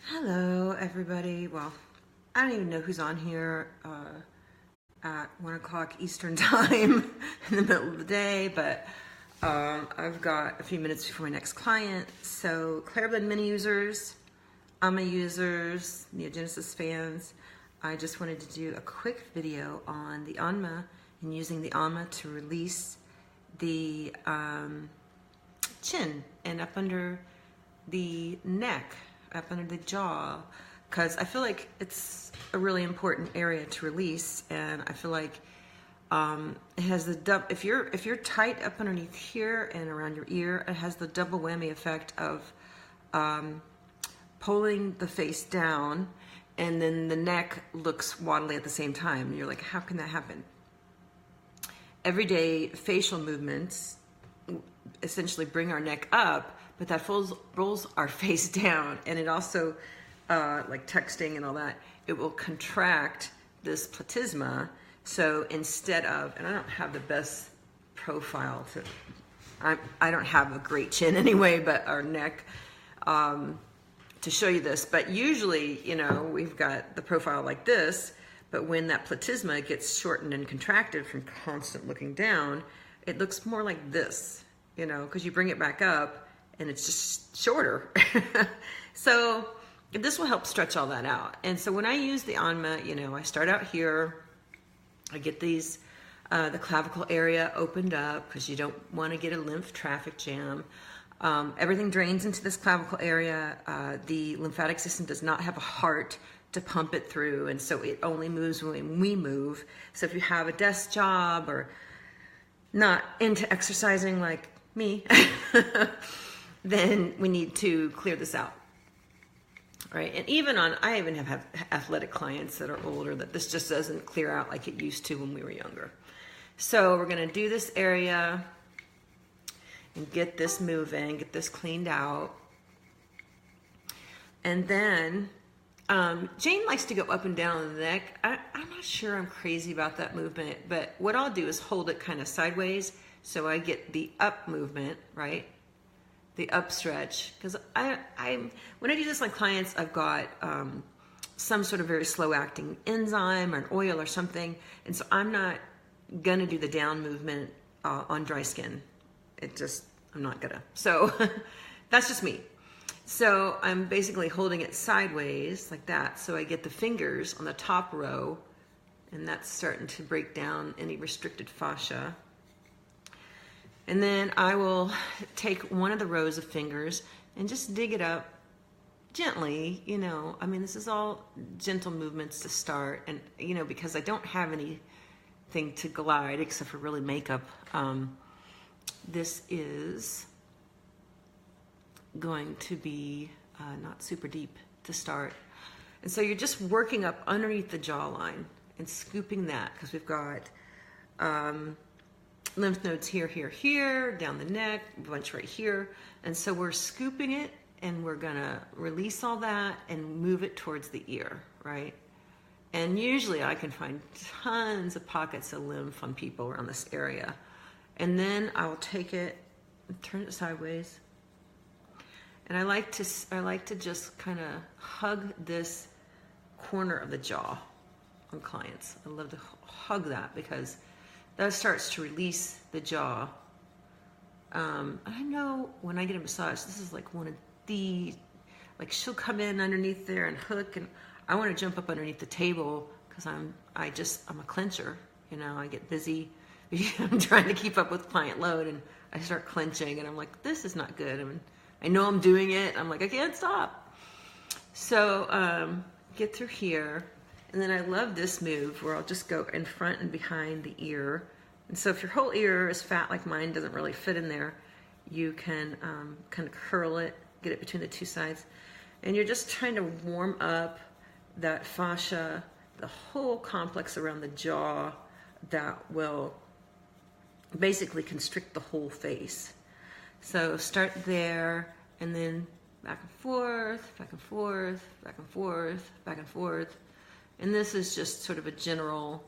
Hello, everybody. Well, I don't even know who's on here at 1 o'clock Eastern time in the middle of the day, but I've got a few minutes before my next client. So, Clarabed Mini users, AMA users, Neogenesis fans, I just wanted to do a quick video on the ANMA and using the ANMA to release the chin and up under the neck, up under the jaw, because I feel like it's a really important area to release, and I feel like it has the if you're tight up underneath here and around your ear, it has the double whammy effect of pulling the face down, and then the neck looks waddly at the same time. And you're like, how can that happen? Everyday facial movements essentially bring our neck up, but that rolls our face down, and it also, like texting and all that, it will contract this platysma. So instead of, and I don't have the best profile I don't have a great chin anyway, but our neck, to show you this, but usually, you know, we've got the profile like this, but when that platysma gets shortened and contracted from constant looking down, it looks more like this, you know, because you bring it back up and it's just shorter. So this will help stretch all that out. And so when I use the ANMA, you know, I start out here, I get these, the clavicle area opened up because you don't want to get a lymph traffic jam. Everything drains into this clavicle area. The lymphatic system does not have a heart to pump it through, and so it only moves when we move. So if you have a desk job or not into exercising like me, then we need to clear this out. Right? And even I even have athletic clients that are older that this just doesn't clear out like it used to when we were younger. So we're going to do this area and get this moving, get this cleaned out. And then Jane likes to go up and down on the neck. I'm not sure I'm crazy about that movement, but what I'll do is hold it kind of sideways so I get the up movement, right? The up stretch. Because when I do this on clients, I've got some sort of very slow acting enzyme or an oil or something, and so I'm not gonna do the down movement on dry skin. I'm not gonna. So that's just me. So I'm basically holding it sideways like that, so I get the fingers on the top row, and that's starting to break down any restricted fascia. And then I will take one of the rows of fingers and just dig it up gently, you know. I mean, this is all gentle movements to start, and, you know, because I don't have anything to glide except for really makeup, this is going to be not super deep to start. And so you're just working up underneath the jawline and scooping that, because we've got lymph nodes here, here, here, down the neck, a bunch right here. And so we're scooping it, and we're gonna release all that and move it towards the ear, right? And usually I can find tons of pockets of lymph on people around this area. And then I'll take it and turn it sideways. And I like to just kind of hug this corner of the jaw on clients. I love to hug that because that starts to release the jaw. I know when I get a massage, this is like one of the, like, she'll come in underneath there and hook, and I want to jump up underneath the table because I'm a clencher. You know, I get busy. I'm trying to keep up with client load, and I start clenching, and I'm like, this is not good. I mean, I know I'm doing it. I'm like, I can't stop. So get through here. And then I love this move where I'll just go in front and behind the ear. And so if your whole ear is fat like mine, doesn't really fit in there, you can kind of curl it, get it between the two sides. And you're just trying to warm up that fascia, the whole complex around the jaw that will basically constrict the whole face. So start there, and then back and forth, back and forth, back and forth, back and forth. And this is just sort of a general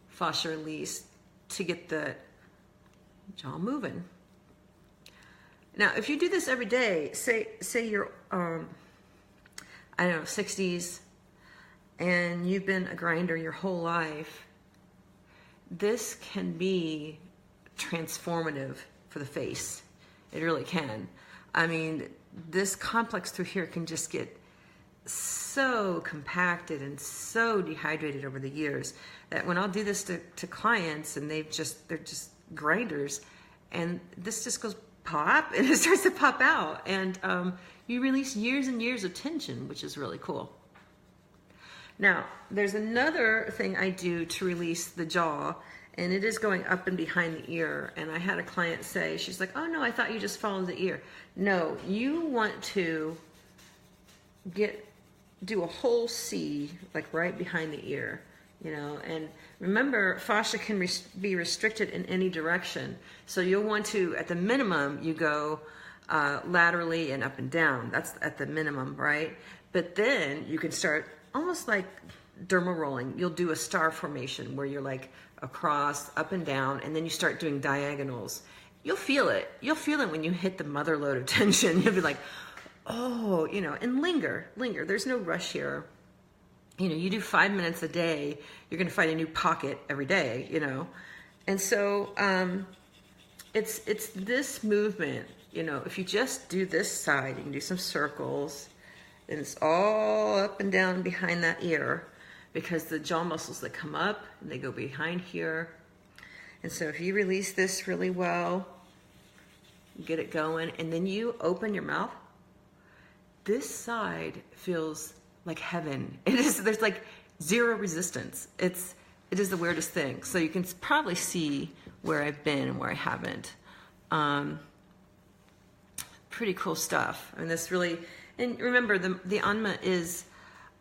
fascia release to get the jaw moving. Now, if you do this every day, say you're, I don't know, 60s, and you've been a grinder your whole life, this can be transformative for the face. It really can. I mean, this complex through here can just get so compacted and so dehydrated over the years that when I'll do this to clients and they're just grinders, and this just goes pop and it starts to pop out, and you release years and years of tension, which is really cool. Now, there's another thing I do to release the jaw, and it is going up and behind the ear. And I had a client say, she's like, oh no, I thought you just followed the ear. No, you want to do a whole C, like right behind the ear, you know. And remember, fascia can be restricted in any direction. So you'll want to, at the minimum, you go laterally and up and down. That's at the minimum, right? But then you can start almost like dermal rolling. You'll do a star formation where you're like across, up and down, and then you start doing diagonals. You'll feel it. You'll feel it when you hit the mother lode of tension. You'll be like, oh, you know, and linger. There's no rush here. You know, you do 5 minutes a day, you're going to find a new pocket every day, you know. And so it's this movement, you know. If you just do this side, you can do some circles, and it's all up and down behind that ear, because the jaw muscles that come up, and they go behind here. And so if you release this really well, get it going, and then you open your mouth, this side feels like heaven. There's like zero resistance. It is the weirdest thing. So you can probably see where I've been and where I haven't. Pretty cool stuff. I mean, this really, and remember the anma is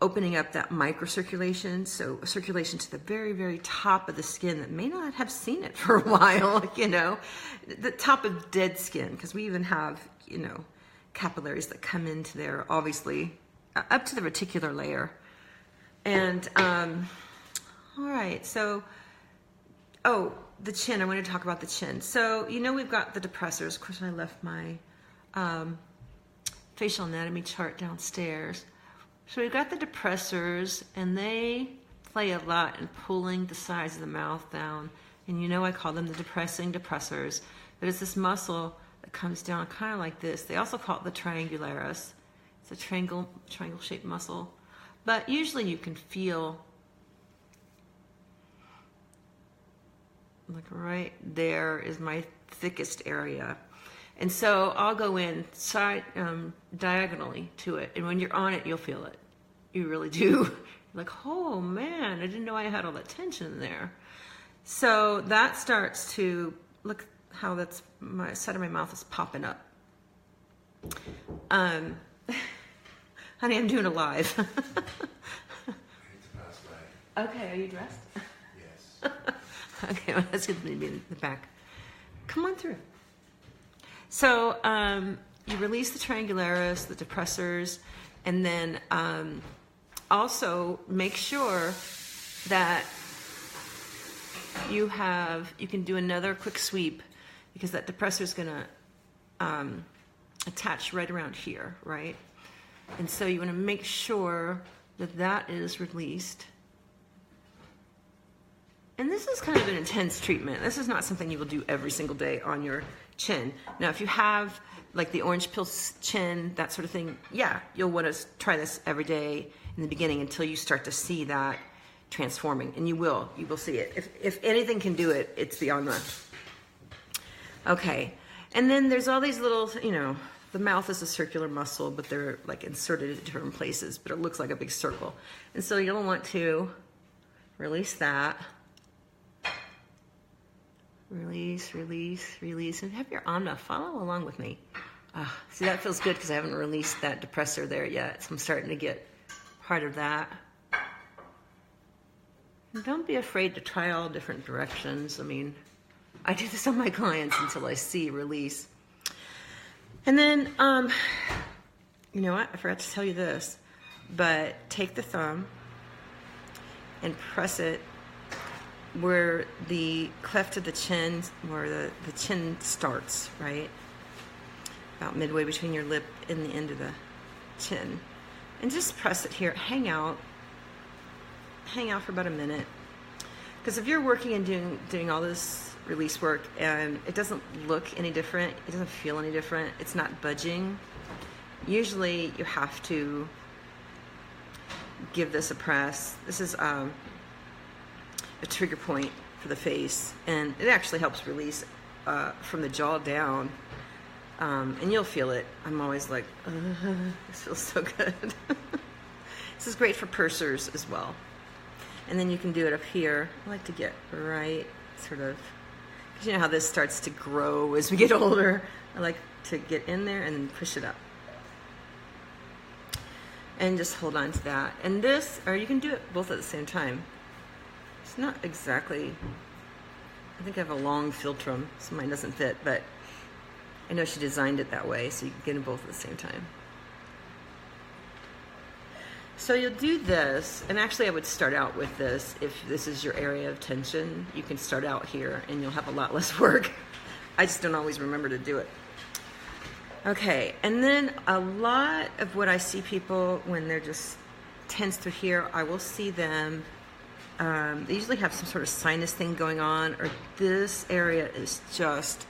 opening up that microcirculation, so circulation to the very, very top of the skin that may not have seen it for a while, you know, the top of dead skin, because we even have, you know, capillaries that come into there, obviously, up to the reticular layer. And, all right, so, oh, the chin, I want to talk about the chin. So, you know, we've got the depressors. Of course, I left my facial anatomy chart downstairs. So we've got the depressors, and they play a lot in pulling the sides of the mouth down. And you know, I call them the depressing depressors, but it's this muscle that comes down kind of like this. They also call it the triangularis. It's a triangle-shaped muscle. But usually you can feel, like right there is my thickest area. And so I'll go in diagonally to it. And when you're on it, you'll feel it. You really do. You're like, oh man, I didn't know I had all that tension there. So that starts to, look how that's, my side of my mouth is popping up. Honey, I'm doing a live. Okay, are you dressed? Yes. Okay, well, that's going to be in the back. Come on through. So you release the triangularis, the depressors, and then also make sure that you can do another quick sweep, because that depressor is going to attach right around here, right? And so you want to make sure that that is released. And this is kind of an intense treatment. This is not something you will do every single day on your chin. Now, if you have like the orange peel chin, that sort of thing, yeah, you'll want to try this every day in the beginning until you start to see that transforming, and you will see it. If anything can do it, it's the anma. Okay, and then there's all these little, you know, the mouth is a circular muscle, but they're like inserted in different places, but it looks like a big circle. And so you'll want to release that. Release, release, release, and have your anma follow along with me. See, that feels good because I haven't released that depressor there yet, so I'm starting to get part of that. And don't be afraid to try all different directions. I mean, I do this on my clients until I see release. And then, you know what? I forgot to tell you this, but take the thumb and press it where the cleft of the chin, where the chin starts, right? About midway between your lip and the end of the chin. And just press it here, hang out for about a minute. Because if you're working and doing all this release work and it doesn't look any different, it doesn't feel any different, it's not budging, usually you have to give this a press. This is a trigger point for the face, and it actually helps release from the jaw down, and you'll feel it. I'm always like, this feels so good. This is great for pursers as well. And then you can do it up here. I like to get right sort of, because you know how this starts to grow as we get older. I like to get in there and then push it up. And just hold on to that. And this, or you can do it both at the same time. It's not exactly, I think I have a long philtrum, so mine doesn't fit, but I know she designed it that way, so you can get them both at the same time. So you'll do this, and actually I would start out with this. If this is your area of tension, you can start out here and you'll have a lot less work. I just don't always remember to do it. Okay, and then a lot of what I see people when they're just tense through here, I will see them, they usually have some sort of sinus thing going on, or this area is just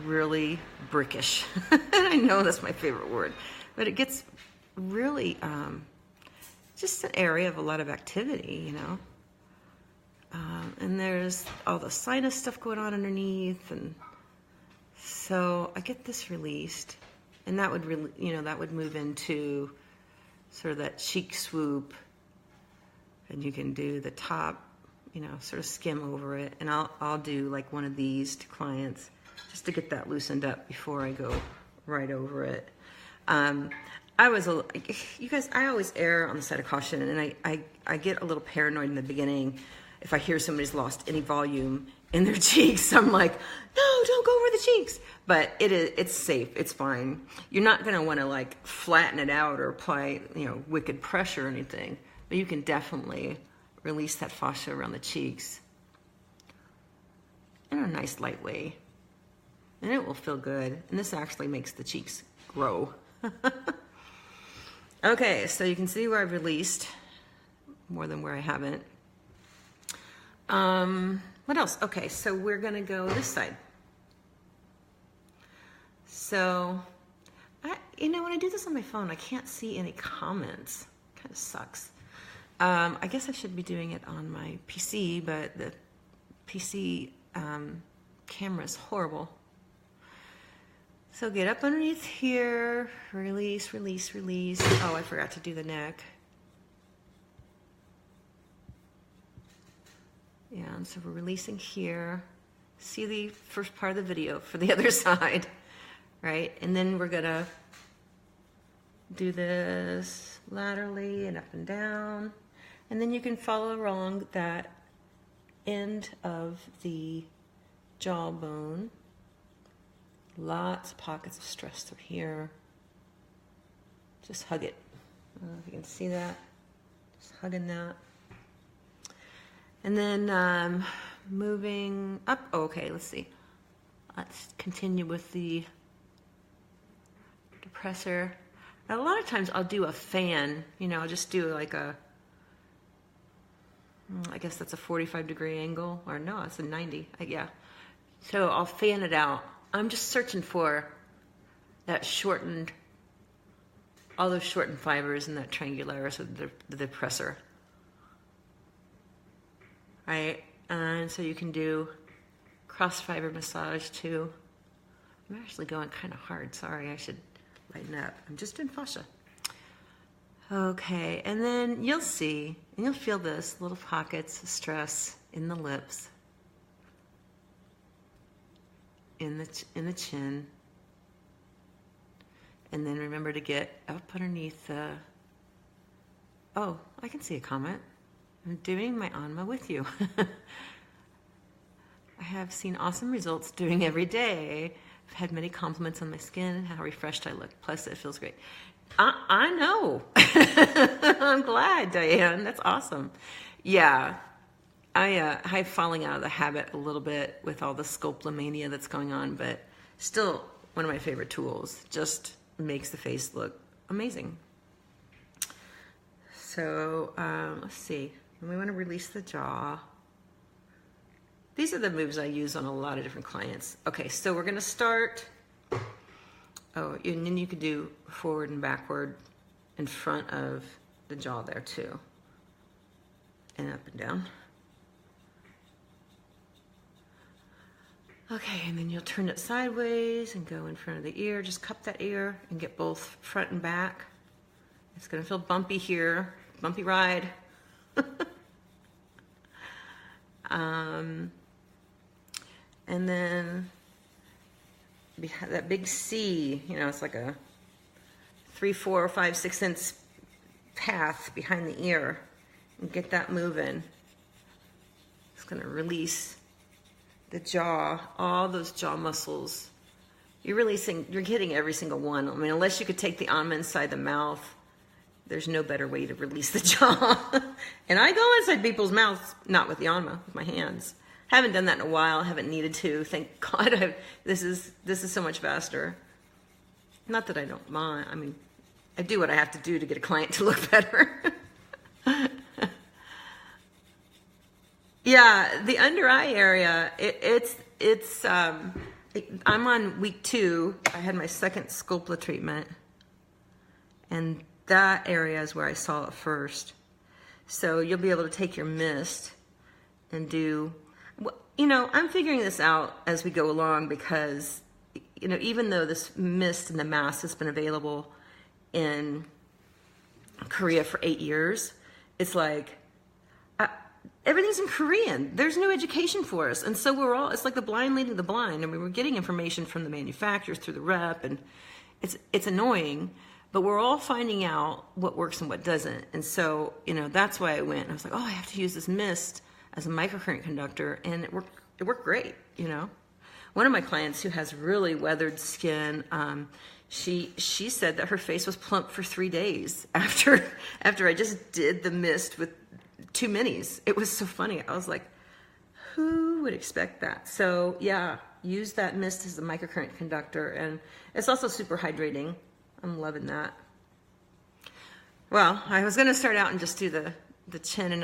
really brickish. And I know that's my favorite word, but it gets really, just an area of a lot of activity, you know. And there's all the sinus stuff going on underneath, and so I get this released, and that would really, you know, that would move into sort of that cheek swoop, and you can do the top, you know, sort of skim over it, and I'll do like one of these to clients just to get that loosened up before I go right over it. You guys, I always err on the side of caution, and I get a little paranoid in the beginning if I hear somebody's lost any volume in their cheeks. I'm like, no, don't go over the cheeks. But it's safe, it's fine. You're not gonna wanna like flatten it out or apply, you know, wicked pressure or anything, but you can definitely release that fascia around the cheeks in a nice light way. And it will feel good. And this actually makes the cheeks grow. Okay, so you can see where I've released more than where I haven't. What else? Okay, so we're gonna go this side. So, you know, when I do this on my phone, I can't see any comments. Kind of sucks. I guess I should be doing it on my PC, but the PC camera is horrible. So get up underneath here, release, release, release. Oh, I forgot to do the neck. Yeah, and so we're releasing here. See the first part of the video for the other side, right? And then we're gonna do this laterally and up and down. And then you can follow along that end of the jawbone. Lots of pockets of stress through here. Just hug it. I don't know if you can see that. Just hugging that. And then moving up. Oh, okay, let's see. Let's continue with the depressor. Now, a lot of times I'll do a fan. You know, I'll just do like a, I guess that's a 45-degree angle. Or no, it's a 90. Yeah. So I'll fan it out. I'm just searching for that shortened, all those shortened fibers in that triangularis of the depressor. Right? And so you can do cross fiber massage too. I'm actually going kind of hard. Sorry, I should lighten up. I'm just doing fascia. Okay, and then you'll see, and you'll feel this little pockets of stress in the lips. In the chin, and then remember to get up underneath the, oh, I can see a comment. I'm doing my Anma with you. I have seen awesome results doing every day. I've had many compliments on my skin and how refreshed I look. Plus, it feels great. I know. I'm glad, Diane. That's awesome. Yeah. I'm falling out of the habit a little bit with all the sculptomania that's going on, but still one of my favorite tools. Just makes the face look amazing. So let's see. We want to release the jaw. These are the moves I use on a lot of different clients. Okay, so we're going to start. Oh, and then you could do forward and backward in front of the jaw there too. And up and down. Okay, and then you'll turn it sideways and go in front of the ear. Just cup that ear and get both front and back. It's gonna feel bumpy here, bumpy ride. And then that big C, you know, it's like a 3, 4, 5, 6 inch path behind the ear, and get that moving. It's gonna release the jaw, all those jaw muscles. You're hitting every single one. I mean, unless you could take the anma inside the mouth, there's no better way to release the jaw. And I go inside people's mouths, not with the anma, with my hands. Haven't done that in a while, haven't needed to. Thank God, this is so much faster. Not that I don't mind, I mean, I do what I have to do to get a client to look better. Yeah, the under eye area, I'm on week 2. I had my second Sculpla treatment, and that area is where I saw it first. So you'll be able to take your mist and do, you know, I'm figuring this out as we go along because, you know, even though this mist and the mask has been available in Korea for 8 years, it's like, everything's in Korean. There's no education for us. And so it's like the blind leading the blind. I mean, we're getting information from the manufacturers through the rep, and it's annoying, but we're all finding out what works and what doesn't. And so, you know, that's why I went. I was like, oh, I have to use this mist as a microcurrent conductor, and it worked great, you know. One of my clients who has really weathered skin, she said that her face was plump for 3 days after I just did the mist with 2 minis. It was so funny. I was like, who would expect that? So yeah, use that mist as a microcurrent conductor, and it's also super hydrating. I'm loving that. Well, I was gonna start out and just do the chin and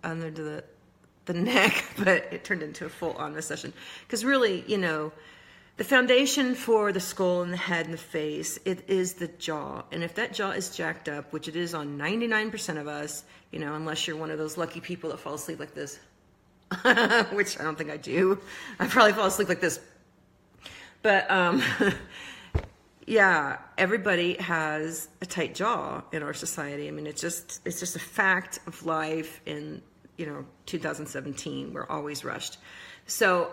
under the neck, but it turned into a full on session. Because really, you know, the foundation for the skull and the head and the face, it is the jaw. And if that jaw is jacked up, which it is on 99% of us, you know, unless you're one of those lucky people that fall asleep like this, which I don't think I do. I probably fall asleep like this. But yeah, everybody has a tight jaw in our society. I mean, it's just a fact of life in, you know, 2017. We're always rushed. So,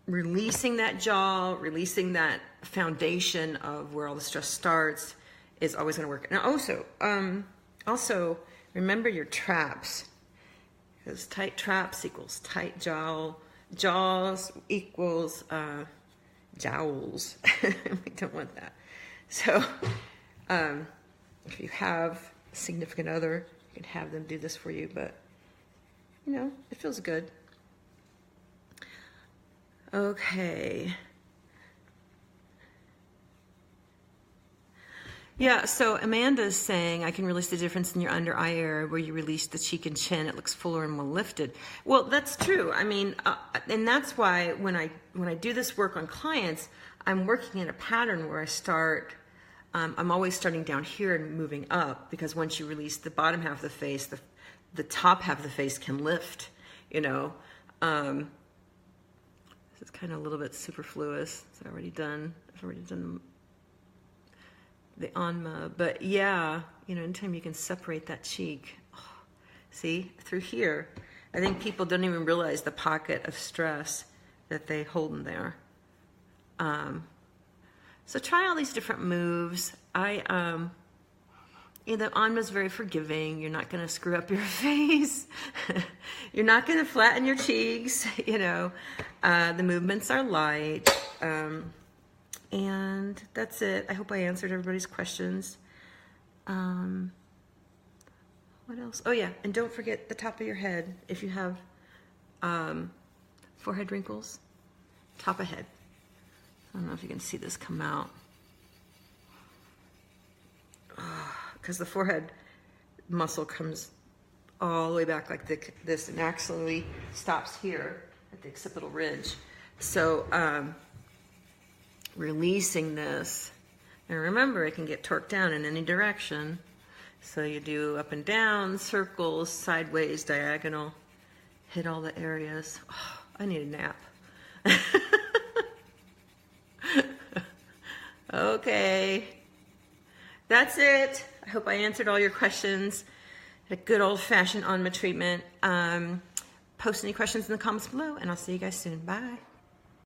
releasing that jaw, releasing that foundation of where all the stress starts is always going to work. Now also remember your traps, because tight traps equals tight jaws equals jowls. We don't want that. So if you have a significant other, you can have them do this for you, but you know, it feels good. Okay. Yeah, so Amanda's saying, I can release the difference in your under eye area where you release the cheek and chin. It looks fuller and more lifted. Well, that's true. I mean, and that's why when I do this work on clients, I'm working in a pattern where I start, I'm always starting down here and moving up, because once you release the bottom half of the face, the top half of the face can lift, you know. It's kind of a little bit superfluous. I've already done the anma, but yeah, you know, anytime you can separate that cheek, see, through here, I think people don't even realize the pocket of stress that they hold in there. So try all these different moves. You know, anma's very forgiving. You're not going to screw up your face. You're not going to flatten your cheeks. You know, the movements are light. And that's it. I hope I answered everybody's questions. What else? Oh yeah, and don't forget the top of your head. If you have forehead wrinkles, top of head. I don't know if you can see this come out. Because the forehead, muscle comes all the way back like this and actually stops here at the occipital ridge. So releasing this, and remember it can get torqued down in any direction. So you do up and down, circles, sideways, diagonal, hit all the areas. Oh, I need a nap. Okay, that's it. I hope I answered all your questions. A good old-fashioned on-ma treatment. Post any questions in the comments below, and I'll see you guys soon. Bye.